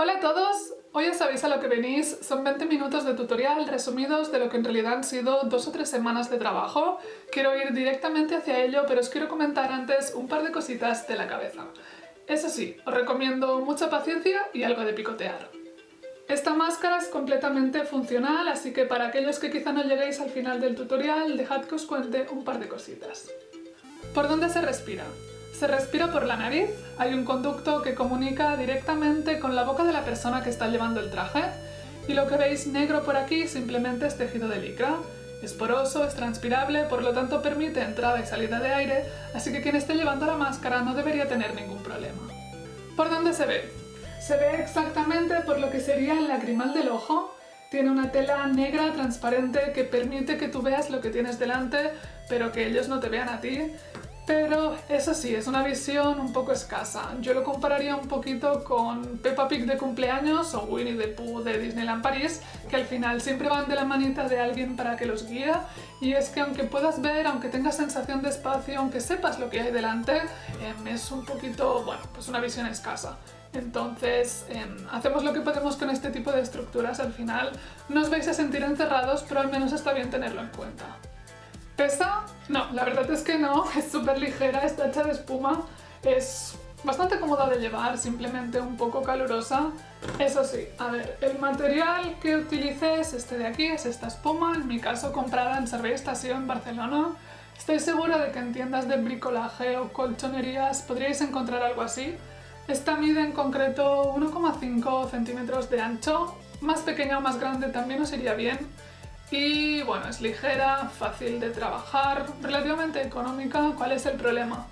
Hola a todos, hoy ya sabéis a lo que venís, son 20 minutos de tutorial resumidos de lo que en realidad han sido 2 o 3 semanas de trabajo. Quiero ir directamente hacia ello, pero os quiero comentar antes un par de cositas de la cabeza. Eso sí, os recomiendo mucha paciencia y algo de picotear. Esta máscara es completamente funcional, así que para aquellos que quizá no lleguéis al final del tutorial, dejad que os cuente un par de cositas. ¿Por dónde se respira? Se respira por la nariz, hay un conducto que comunica directamente con la boca de la persona que está llevando el traje, y lo que veis negro por aquí simplemente es tejido de licra. Es poroso, es transpirable, por lo tanto permite entrada y salida de aire, así que quien esté llevando la máscara no debería tener ningún problema. ¿Por dónde se ve? Se ve exactamente por lo que sería el lagrimal del ojo. Tiene una tela negra transparente que permite que tú veas lo que tienes delante, pero que ellos no te vean a ti. Pero eso sí, es una visión un poco escasa. Yo lo compararía un poquito con Peppa Pig de cumpleaños o Winnie the Pooh de Disneyland París, que al final siempre van de la manita de alguien para que los guíe, y es que aunque puedas ver, aunque tengas sensación de espacio, aunque sepas lo que hay delante, es un poquito, bueno, pues una visión escasa. Entonces, hacemos lo que podemos con este tipo de estructuras al final. No os vais a sentir encerrados, pero al menos está bien tenerlo en cuenta. ¿Pesa? No, la verdad es que no, es súper ligera, está hecha de espuma, es bastante cómoda de llevar, simplemente un poco calurosa. Eso sí, a ver, el material que utilicé es este de aquí, es esta espuma, en mi caso comprada en Servei Estació en Barcelona. Estoy segura de que en tiendas de bricolaje o colchonerías podríais encontrar algo así. Esta mide en concreto 1,5 centímetros de ancho, más pequeña o más grande también os iría bien. Y bueno, es ligera, fácil de trabajar, relativamente económica. ¿Cuál es el problema?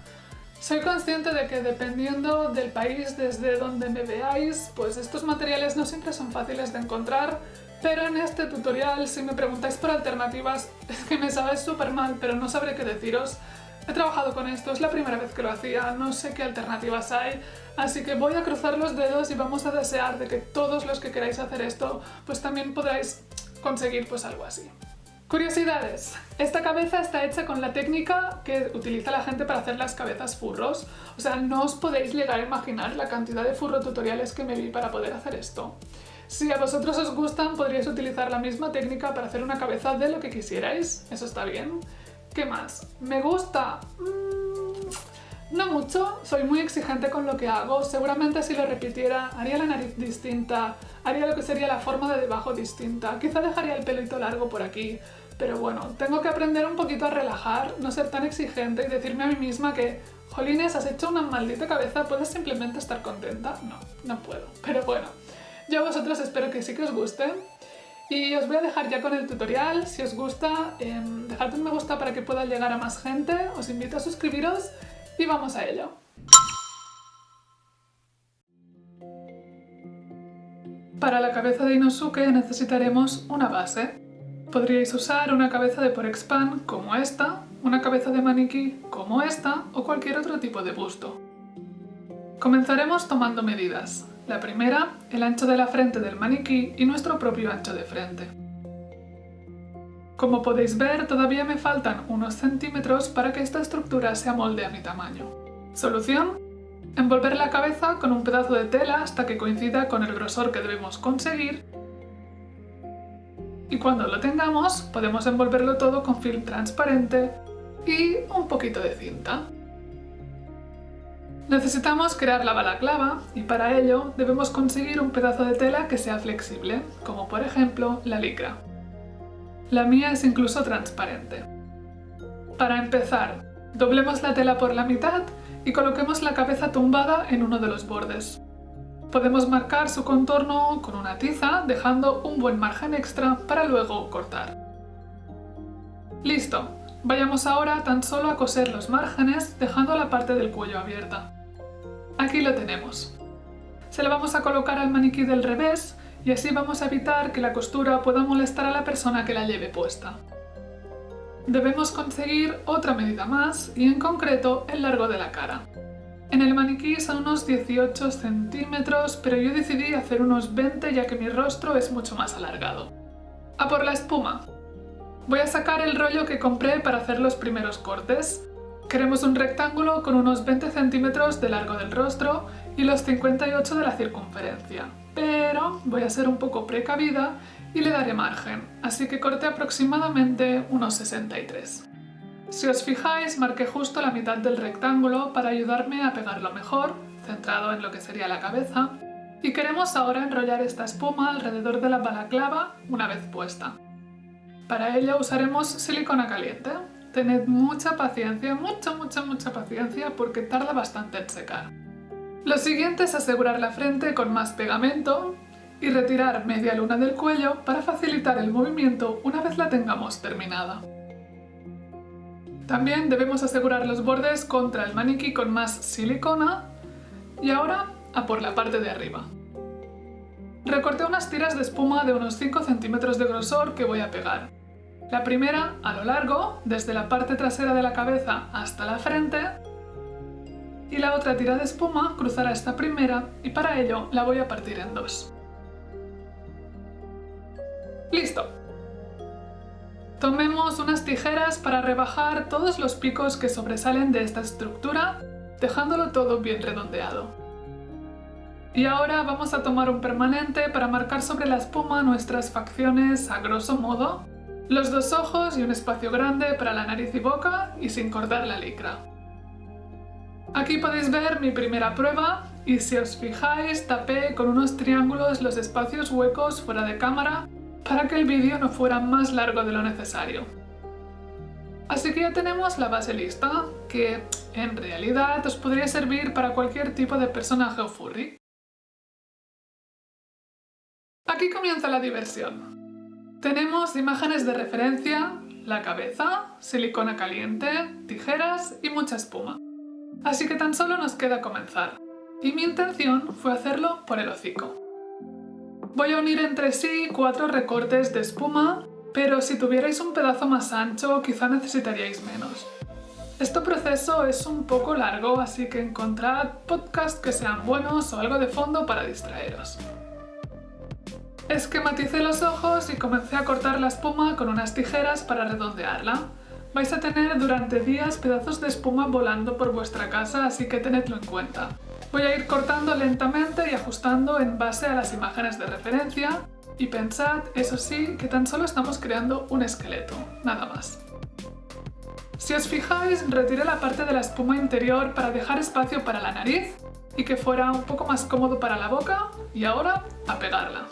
Soy consciente de que dependiendo del país desde donde me veáis, pues estos materiales no siempre son fáciles de encontrar, pero en este tutorial, si me preguntáis por alternativas, es que me sabe súper mal, pero no sabré qué deciros. He trabajado con esto, es la primera vez que lo hacía, no sé qué alternativas hay, así que voy a cruzar los dedos y vamos a desear de que todos los que queráis hacer esto, pues también podráis conseguir pues algo así. Curiosidades. Esta cabeza está hecha con la técnica que utiliza la gente para hacer las cabezas furros. O sea, no os podéis llegar a imaginar la cantidad de furro tutoriales que me vi para poder hacer esto. Si a vosotros os gustan, podríais utilizar la misma técnica para hacer una cabeza de lo que quisierais. Eso está bien. ¿Qué más? ¿Me gusta? No mucho, soy muy exigente con lo que hago, seguramente si lo repitiera haría la nariz distinta, haría lo que sería la forma de debajo distinta, quizá dejaría el pelito largo por aquí, pero bueno, tengo que aprender un poquito a relajar, no ser tan exigente y decirme a mí misma que jolines, has hecho una maldita cabeza, ¿puedes simplemente estar contenta? No, no puedo, pero bueno, yo a vosotros espero que sí que os guste. Y os voy a dejar ya con el tutorial. Si os gusta, dejad un me gusta para que pueda llegar a más gente, os invito a suscribiros y vamos a ello. Para la cabeza de Inosuke necesitaremos una base. Podríais usar una cabeza de Porexpan como esta, una cabeza de maniquí como esta o cualquier otro tipo de busto. Comenzaremos tomando medidas. La primera, el ancho de la frente del maniquí y nuestro propio ancho de frente. Como podéis ver, todavía me faltan unos centímetros para que esta estructura se amolde a mi tamaño. Solución: envolver la cabeza con un pedazo de tela hasta que coincida con el grosor que debemos conseguir, y cuando lo tengamos podemos envolverlo todo con film transparente y un poquito de cinta. Necesitamos crear la balaclava y para ello debemos conseguir un pedazo de tela que sea flexible, como por ejemplo la licra. La mía es incluso transparente. Para empezar, doblemos la tela por la mitad y coloquemos la cabeza tumbada en uno de los bordes. Podemos marcar su contorno con una tiza, dejando un buen margen extra para luego cortar. ¡Listo! Vayamos ahora tan solo a coser los márgenes, dejando la parte del cuello abierta. Aquí lo tenemos. Se lo vamos a colocar al maniquí del revés y así vamos a evitar que la costura pueda molestar a la persona que la lleve puesta. Debemos conseguir otra medida más y en concreto el largo de la cara. En el maniquí son unos 18 centímetros, pero yo decidí hacer unos 20 ya que mi rostro es mucho más alargado. ¡A por la espuma! Voy a sacar el rollo que compré para hacer los primeros cortes. Queremos un rectángulo con unos 20 centímetros de largo del rostro y los 58 de la circunferencia. pero voy a ser un poco precavida y le daré margen, así que corté aproximadamente unos 63. Si os fijáis, marqué justo la mitad del rectángulo para ayudarme a pegarlo mejor, centrado en lo que sería la cabeza, y queremos ahora enrollar esta espuma alrededor de la balaclava una vez puesta. Para ello usaremos silicona caliente. Tened mucha paciencia, mucha paciencia porque tarda bastante en secar. Lo siguiente es asegurar la frente con más pegamento y retirar media luna del cuello para facilitar el movimiento una vez la tengamos terminada. También debemos asegurar los bordes contra el maniquí con más silicona y ahora a por la parte de arriba. Recorté unas tiras de espuma de unos 5 centímetros de grosor que voy a pegar. La primera a lo largo, desde la parte trasera de la cabeza hasta la frente, y la otra tira de espuma cruzará esta primera y para ello la voy a partir en dos. ¡Listo! Tomemos unas tijeras para rebajar todos los picos que sobresalen de esta estructura, dejándolo todo bien redondeado. Y ahora vamos a tomar un permanente para marcar sobre la espuma nuestras facciones a grosso modo, los dos ojos y un espacio grande para la nariz y boca y sin cortar la licra. Aquí podéis ver mi primera prueba y si os fijáis tapé con unos triángulos los espacios huecos fuera de cámara para que el vídeo no fuera más largo de lo necesario. Así que ya tenemos la base lista, que en realidad os podría servir para cualquier tipo de personaje o furry. Aquí comienza la diversión. Tenemos imágenes de referencia, la cabeza, silicona caliente, tijeras y mucha espuma. Así que tan solo nos queda comenzar. Y mi intención fue hacerlo por el hocico. Voy a unir entre sí 4 recortes de espuma, pero si tuvierais un pedazo más ancho quizá necesitaríais menos. Este proceso es un poco largo, así que encontrad podcasts que sean buenos o algo de fondo para distraeros. Esquematicé los ojos y comencé a cortar la espuma con unas tijeras para redondearla. Vais a tener durante días pedazos de espuma volando por vuestra casa, así que tenedlo en cuenta. Voy a ir cortando lentamente y ajustando en base a las imágenes de referencia y pensad, eso sí, que tan solo estamos creando un esqueleto, nada más. Si os fijáis, retiré la parte de la espuma interior para dejar espacio para la nariz y que fuera un poco más cómodo para la boca y ahora a pegarla.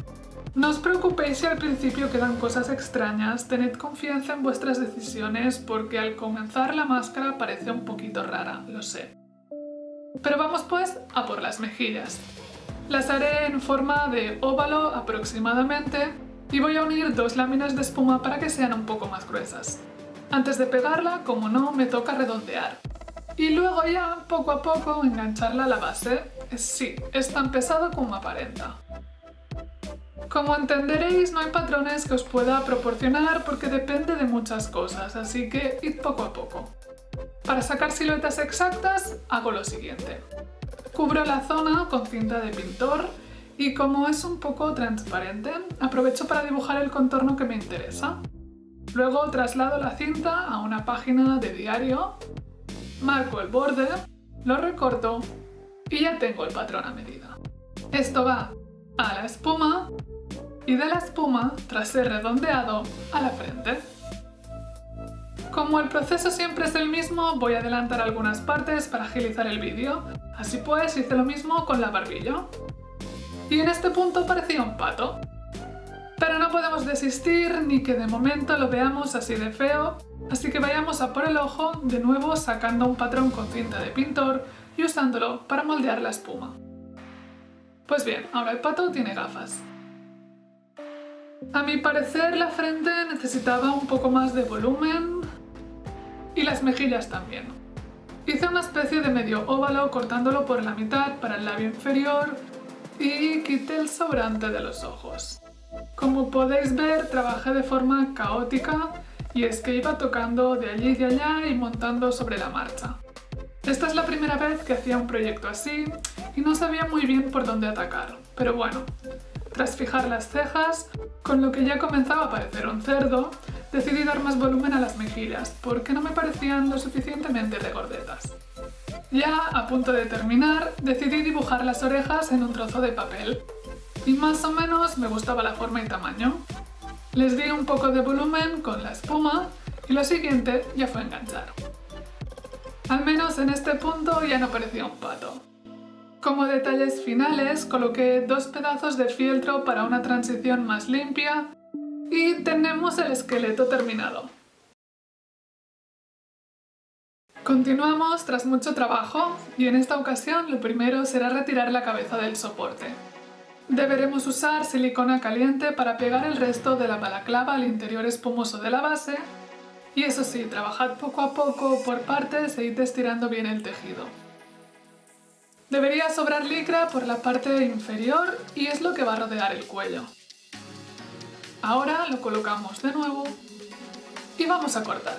No os preocupéis si al principio quedan cosas extrañas, tened confianza en vuestras decisiones porque al comenzar la máscara parece un poquito rara, lo sé. Pero vamos pues a por las mejillas. Las haré en forma de óvalo aproximadamente y voy a unir 2 láminas de espuma para que sean un poco más gruesas. Antes de pegarla, como no, me toca redondear. Y luego ya, poco a poco, engancharla a la base. Sí, es tan pesado como aparenta. Como entenderéis, no hay patrones que os pueda proporcionar porque depende de muchas cosas, así que id poco a poco. Para sacar siluetas exactas, hago lo siguiente. Cubro la zona con cinta de pintor y como es un poco transparente, aprovecho para dibujar el contorno que me interesa. Luego traslado la cinta a una página de diario, marco el borde, lo recorto y ya tengo el patrón a medida. Esto va a la espuma y de la espuma, tras ser redondeado, a la frente. Como el proceso siempre es el mismo, voy a adelantar algunas partes para agilizar el vídeo. Así pues, hice lo mismo con la barbilla. Y en este punto parecía un pato. Pero no podemos desistir ni que de momento lo veamos así de feo, así que vayamos a por el ojo, de nuevo sacando un patrón con cinta de pintor y usándolo para moldear la espuma. Pues bien, ahora el pato tiene gafas. A mi parecer la frente necesitaba un poco más de volumen y las mejillas también. Hice una especie de medio óvalo cortándolo por la mitad para el labio inferior y quité el sobrante de los ojos. Como podéis ver, trabajé de forma caótica y es que iba tocando de allí y de allá y montando sobre la marcha. Esta es la primera vez que hacía un proyecto así y no sabía muy bien por dónde atacar, pero bueno, tras fijar las cejas, con lo que ya comenzaba a parecer un cerdo, decidí dar más volumen a las mejillas porque no me parecían lo suficientemente regordetas. Ya a punto de terminar, decidí dibujar las orejas en un trozo de papel. y más o menos me gustaba la forma y tamaño. Les di un poco de volumen con la espuma y lo siguiente ya fue enganchar. Al menos en este punto ya no parecía un pato. Como detalles finales coloqué 2 pedazos de fieltro para una transición más limpia y tenemos el esqueleto terminado. Continuamos tras mucho trabajo y en esta ocasión lo primero será retirar la cabeza del soporte. Deberemos usar silicona caliente para pegar el resto de la balaclava al interior espumoso de la base y eso sí, trabajad poco a poco por partes e id estirando bien el tejido. Debería sobrar licra por la parte inferior y es lo que va a rodear el cuello. Ahora lo colocamos de nuevo y vamos a cortar.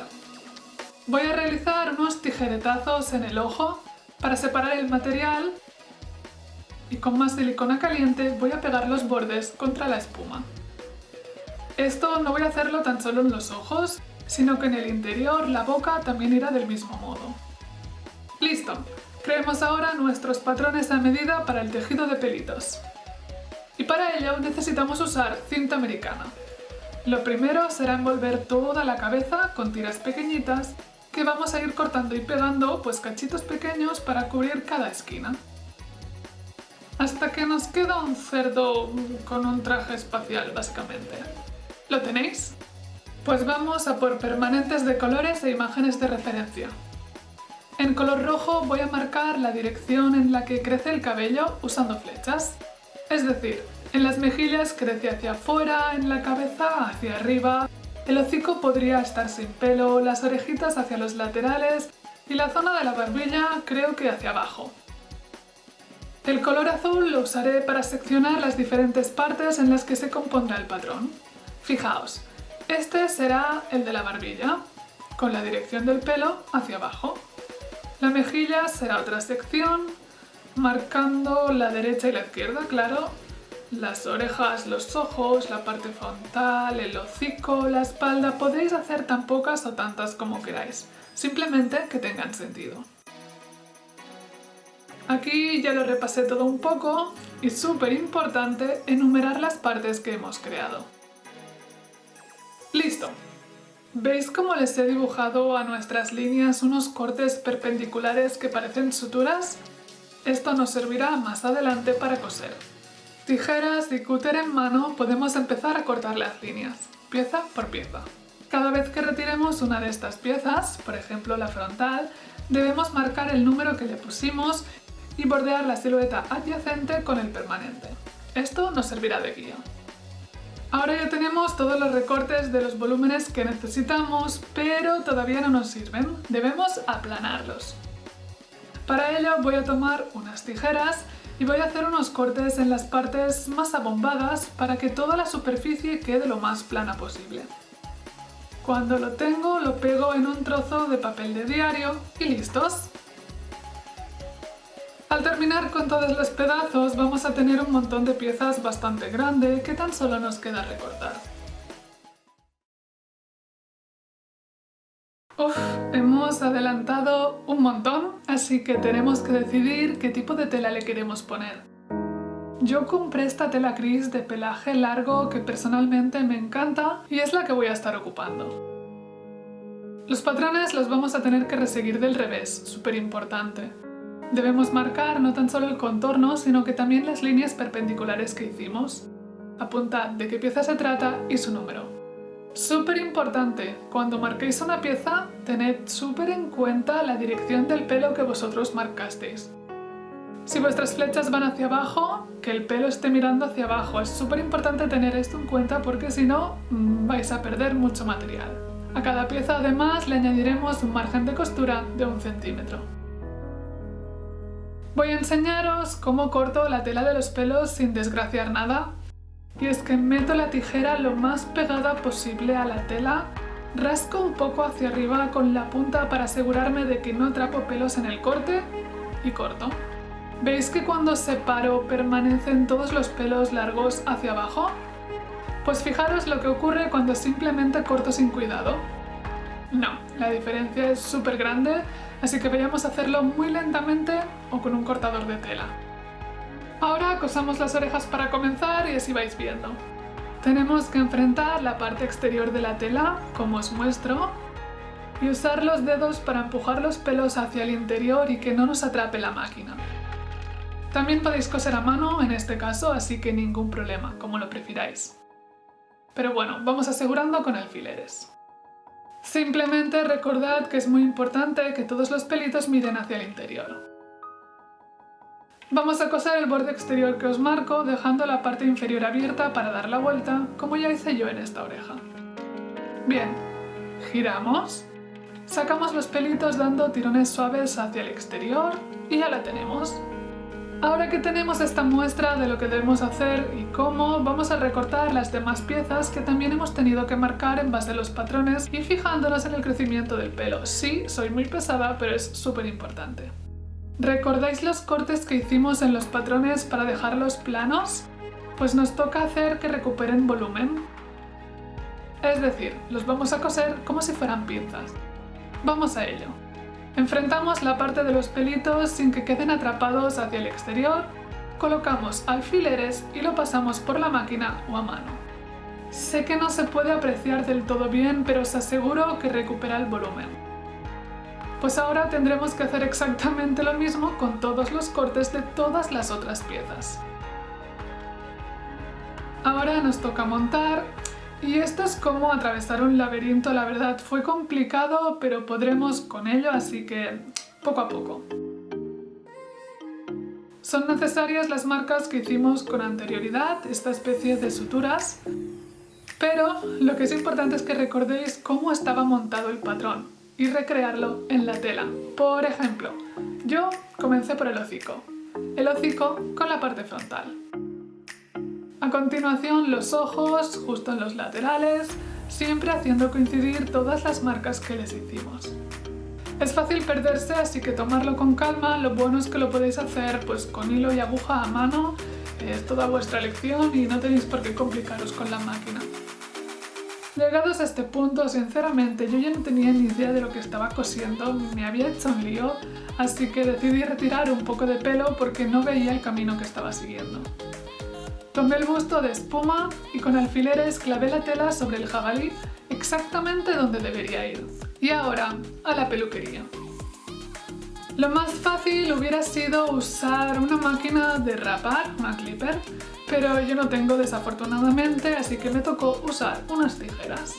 Voy a realizar unos tijeretazos en el ojo para separar el material y con más silicona caliente voy a pegar los bordes contra la espuma. Esto no voy a hacerlo tan solo en los ojos, sino que en el interior la boca también irá del mismo modo. ¡Listo! Creemos ahora nuestros patrones a medida para el tejido de pelitos. Y para ello necesitamos usar cinta americana. Lo primero será envolver toda la cabeza con tiras pequeñitas que vamos a ir cortando y pegando pues cachitos pequeños para cubrir cada esquina. Hasta que nos queda un cerdo con un traje espacial básicamente. ¿Lo tenéis? Pues vamos a por permanentes de colores e imágenes de referencia. En color rojo voy a marcar la dirección en la que crece el cabello usando flechas. Es decir, en las mejillas crece hacia afuera, en la cabeza hacia arriba, el hocico podría estar sin pelo, las orejitas hacia los laterales y la zona de la barbilla creo que hacia abajo. El color azul lo usaré para seccionar las diferentes partes en las que se compondrá el patrón. Fijaos, este será el de la barbilla, con la dirección del pelo hacia abajo. La mejilla será otra sección, marcando la derecha y la izquierda, claro. Las orejas, los ojos, la parte frontal, el hocico, la espalda, podéis hacer tan pocas o tantas como queráis, simplemente que tengan sentido. Aquí ya lo repasé todo un poco y súper importante enumerar las partes que hemos creado. ¡Listo! ¿Veis cómo les he dibujado a nuestras líneas unos cortes perpendiculares que parecen suturas? Esto nos servirá más adelante para coser. Tijeras y cúter en mano podemos empezar a cortar las líneas, pieza por pieza. Cada vez que retiremos una de estas piezas, por ejemplo la frontal, debemos marcar el número que le pusimos y bordear la silueta adyacente con el permanente. Esto nos servirá de guía. Ahora ya tenemos todos los recortes de los volúmenes que necesitamos, pero todavía no nos sirven, debemos aplanarlos. Para ello voy a tomar unas tijeras y voy a hacer unos cortes en las partes más abombadas para que toda la superficie quede lo más plana posible. Cuando lo tengo, lo pego en un trozo de papel de diario y ¡listos! Al terminar con todos los pedazos vamos a tener un montón de piezas bastante grande que tan solo nos queda recortar. Uf, hemos adelantado un montón, así que tenemos que decidir qué tipo de tela le queremos poner. Yo compré esta tela gris de pelaje largo que personalmente me encanta y es la que voy a estar ocupando. Los patrones los vamos a tener que reseguir del revés, súper importante. Debemos marcar no tan solo el contorno, sino que también las líneas perpendiculares que hicimos. Apuntad de qué pieza se trata y su número. Súper importante, cuando marquéis una pieza, tened súper en cuenta la dirección del pelo que vosotros marcasteis. Si vuestras flechas van hacia abajo, que el pelo esté mirando hacia abajo. Es súper importante tener esto en cuenta porque si no, vais a perder mucho material. A cada pieza además le añadiremos un margen de costura de 1 centímetro. Voy a enseñaros cómo corto la tela de los pelos sin desgraciar nada. Y es que meto la tijera lo más pegada posible a la tela, rasco un poco hacia arriba con la punta para asegurarme de que no atrapo pelos en el corte y corto. ¿Veis que cuando separo permanecen todos los pelos largos hacia abajo? Pues fijaros lo que ocurre cuando simplemente corto sin cuidado. No, la diferencia es súper grande, así que vayamos a hacerlo muy lentamente o con un cortador de tela. Ahora cosamos las orejas para comenzar y así vais viendo. Tenemos que enfrentar la parte exterior de la tela, como os muestro, y usar los dedos para empujar los pelos hacia el interior y que no nos atrape la máquina. También podéis coser a mano en este caso, así que ningún problema, como lo prefiráis. Pero bueno, vamos asegurando con alfileres. Simplemente recordad que es muy importante que todos los pelitos miren hacia el interior. Vamos a coser el borde exterior que os marco, dejando la parte inferior abierta para dar la vuelta, como ya hice yo en esta oreja. Bien, giramos, sacamos los pelitos dando tirones suaves hacia el exterior y ya la tenemos. Ahora que tenemos esta muestra de lo que debemos hacer y cómo, vamos a recortar las demás piezas que también hemos tenido que marcar en base a los patrones y fijándonos en el crecimiento del pelo. Sí, soy muy pesada, pero es súper importante. ¿Recordáis los cortes que hicimos en los patrones para dejarlos planos? Pues nos toca hacer que recuperen volumen. Es decir, los vamos a coser como si fueran pinzas. Vamos a ello. Enfrentamos la parte de los pelitos sin que queden atrapados hacia el exterior, colocamos alfileres y lo pasamos por la máquina o a mano. Sé que no se puede apreciar del todo bien, pero os aseguro que recupera el volumen. Pues ahora tendremos que hacer exactamente lo mismo con todos los cortes de todas las otras piezas. Ahora nos toca montar, y esto es como atravesar un laberinto, la verdad fue complicado, pero podremos con ello, así que poco a poco. Son necesarias las marcas que hicimos con anterioridad, esta especie de suturas, pero lo que es importante es que recordéis cómo estaba montado el patrón y recrearlo en la tela. Por ejemplo, yo comencé por el hocico con la parte frontal. A continuación los ojos, justo en los laterales, siempre haciendo coincidir todas las marcas que les hicimos. Es fácil perderse, así que tomarlo con calma, lo bueno es que lo podéis hacer pues con hilo y aguja a mano, es toda vuestra elección y no tenéis por qué complicaros con la máquina. Llegados a este punto, sinceramente, yo ya no tenía ni idea de lo que estaba cosiendo, me había hecho un lío, así que decidí retirar un poco de pelo porque no veía el camino que estaba siguiendo. Tomé el busto de espuma y con alfileres clavé la tela sobre el jabalí exactamente donde debería ir. Y ahora, a la peluquería. Lo más fácil hubiera sido usar una máquina de rapar, una clipper, pero yo no tengo desafortunadamente, así que me tocó usar unas tijeras.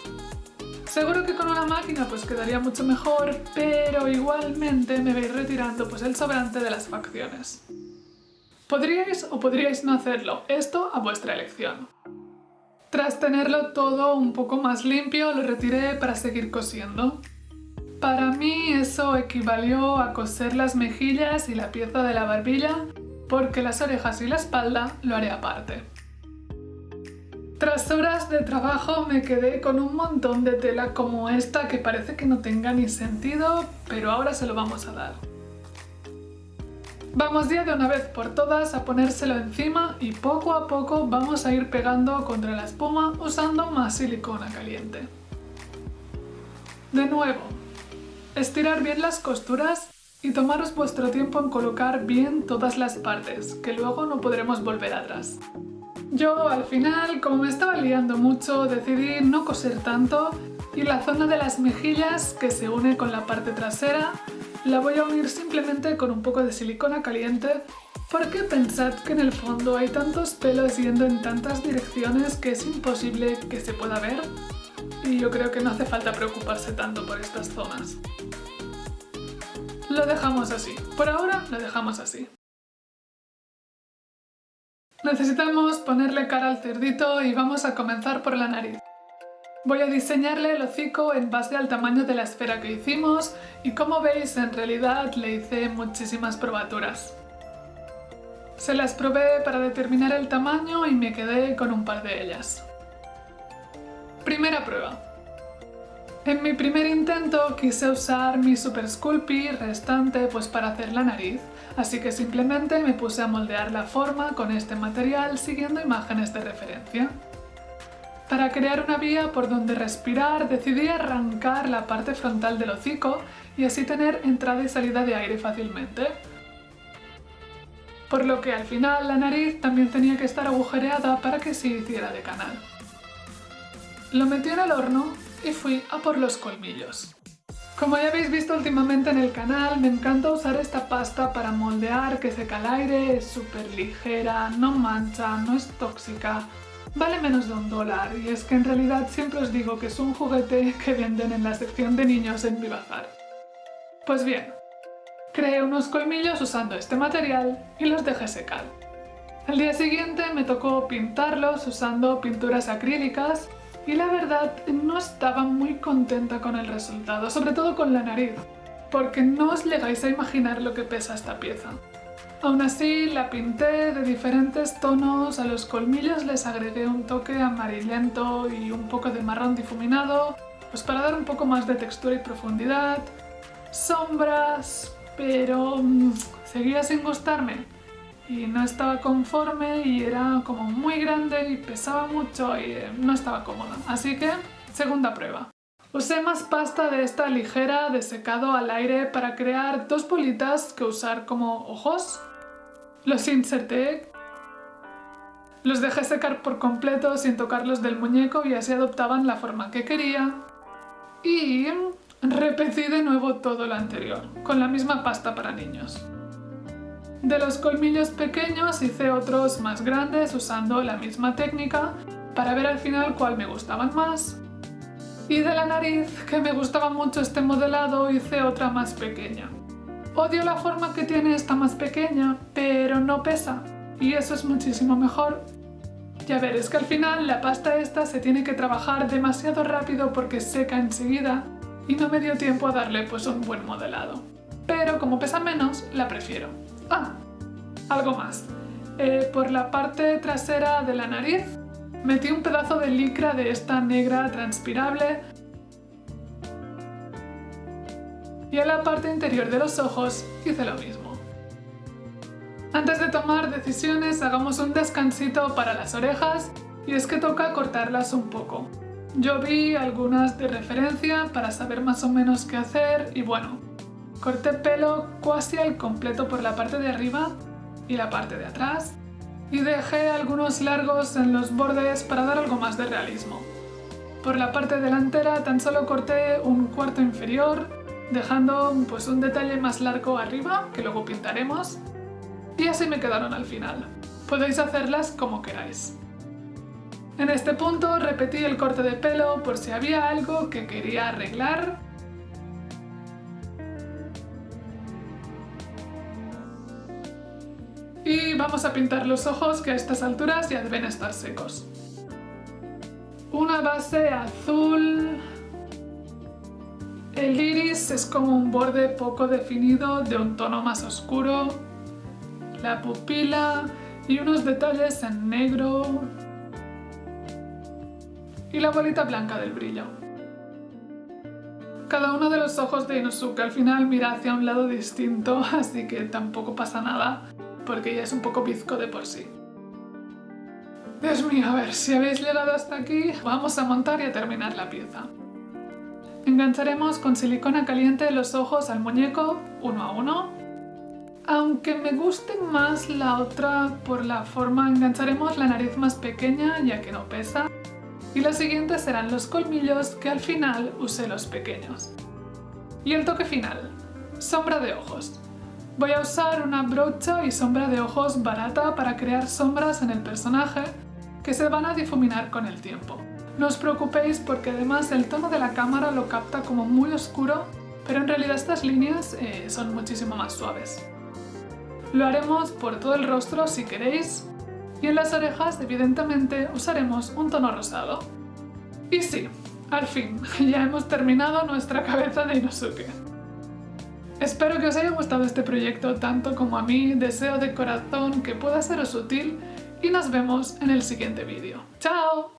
Seguro que con una máquina pues quedaría mucho mejor, pero igualmente me veis retirando pues el sobrante de las facciones. Podríais o podríais no hacerlo, esto a vuestra elección. Tras tenerlo todo un poco más limpio, lo retiré para seguir cosiendo. Para mí eso equivalió a coser las mejillas y la pieza de la barbilla, porque las orejas y la espalda lo haré aparte. Tras horas de trabajo me quedé con un montón de tela como esta que parece que no tenga ni sentido, pero ahora se lo vamos a dar. Vamos ya de una vez por todas a ponérselo encima y poco a poco vamos a ir pegando contra la espuma usando más silicona caliente. De nuevo, estirar bien las costuras y tomaros vuestro tiempo en colocar bien todas las partes, que luego no podremos volver atrás. Yo al final, como me estaba liando mucho, decidí no coser tanto y la zona de las mejillas, que se une con la parte trasera, la voy a unir simplemente con un poco de silicona caliente, porque pensad que en el fondo hay tantos pelos yendo en tantas direcciones que es imposible que se pueda ver, y yo creo que no hace falta preocuparse tanto por estas zonas. Lo dejamos así, por ahora lo dejamos así. Necesitamos ponerle cara al cerdito y vamos a comenzar por la nariz. Voy a diseñarle el hocico en base al tamaño de la esfera que hicimos y como veis en realidad le hice muchísimas probaturas. Se las probé para determinar el tamaño y me quedé con un par de ellas. Primera prueba. En mi primer intento quise usar mi Super Sculpey restante pues para hacer la nariz, así que simplemente me puse a moldear la forma con este material siguiendo imágenes de referencia. Para crear una vía por donde respirar decidí arrancar la parte frontal del hocico y así tener entrada y salida de aire fácilmente. por lo que al final la nariz también tenía que estar agujereada para que se hiciera de canal. Lo metí en el horno y fui a por los colmillos. Como ya habéis visto últimamente en el canal, me encanta usar esta pasta para moldear que seca al aire, es súper ligera, no mancha, no es tóxica, vale menos de $1 y es que en realidad siempre os digo que es un juguete que venden en la sección de niños en mi bazar. Pues bien, creé unos colmillos usando este material y los dejé secar. Al día siguiente me tocó pintarlos usando pinturas acrílicas y la verdad no estaba muy contenta con el resultado, sobre todo con la nariz, porque no os llegáis a imaginar lo que pesa esta pieza. Aún así la pinté de diferentes tonos, a los colmillos les agregué un toque amarillento y un poco de marrón difuminado, pues para dar un poco más de textura y profundidad, sombras, pero seguía sin gustarme. Y no estaba conforme y era como muy grande y pesaba mucho y no estaba cómoda. Así que, segunda prueba. Usé más pasta de esta ligera de secado al aire para crear dos bolitas que usar como ojos. Los inserté, los dejé secar por completo sin tocarlos del muñeco y así adoptaban la forma que quería. Y repetí de nuevo todo lo anterior, con la misma pasta para niños. De los colmillos pequeños hice otros más grandes usando la misma técnica para ver al final cuál me gustaban más. Y de la nariz, que me gustaba mucho este modelado, hice otra más pequeña. Odio la forma que tiene esta más pequeña, pero no pesa, y eso es muchísimo mejor. Ya veréis que al final la pasta esta se tiene que trabajar demasiado rápido porque seca enseguida y no me dio tiempo a darle pues un buen modelado. Pero como pesa menos, la prefiero. Ah, algo más. Por la parte trasera de la nariz metí un pedazo de licra de esta negra transpirable y en la parte interior de los ojos hice lo mismo. Antes de tomar decisiones, hagamos un descansito para las orejas y es que toca cortarlas un poco. Yo vi algunas de referencia para saber más o menos qué hacer y bueno, corté pelo casi al completo por la parte de arriba y la parte de atrás y dejé algunos largos en los bordes para dar algo más de realismo. Por la parte delantera tan solo corté un cuarto inferior, dejando pues un detalle más largo arriba que luego pintaremos y así me quedaron al final. Podéis hacerlas como queráis. En este punto repetí el corte de pelo por si había algo que quería arreglar. Y vamos a pintar los ojos que a estas alturas ya deben estar secos. Una base azul. El iris es como un borde poco definido de un tono más oscuro. La pupila y unos detalles en negro. Y la bolita blanca del brillo. Cada uno de los ojos de Inosuke al final mira hacia un lado distinto, así que tampoco pasa nada, porque ya es un poco bizco de por sí. Dios mío, a ver, si habéis llegado hasta aquí, vamos a montar y a terminar la pieza. Engancharemos con silicona caliente los ojos al muñeco, uno a uno. Aunque me guste más la otra por la forma, engancharemos la nariz más pequeña, ya que no pesa. Y los siguientes serán los colmillos, que al final usé los pequeños. Y el toque final, sombra de ojos. Voy a usar una brocha y sombra de ojos barata para crear sombras en el personaje que se van a difuminar con el tiempo. No os preocupéis porque además el tono de la cámara lo capta como muy oscuro, pero en realidad estas líneas son muchísimo más suaves. Lo haremos por todo el rostro si queréis, y en las orejas evidentemente usaremos un tono rosado. Y sí, al fin, ya hemos terminado nuestra cabeza de Inosuke. Espero que os haya gustado este proyecto tanto como a mí, deseo de corazón que pueda seros útil y nos vemos en el siguiente vídeo. ¡Chao!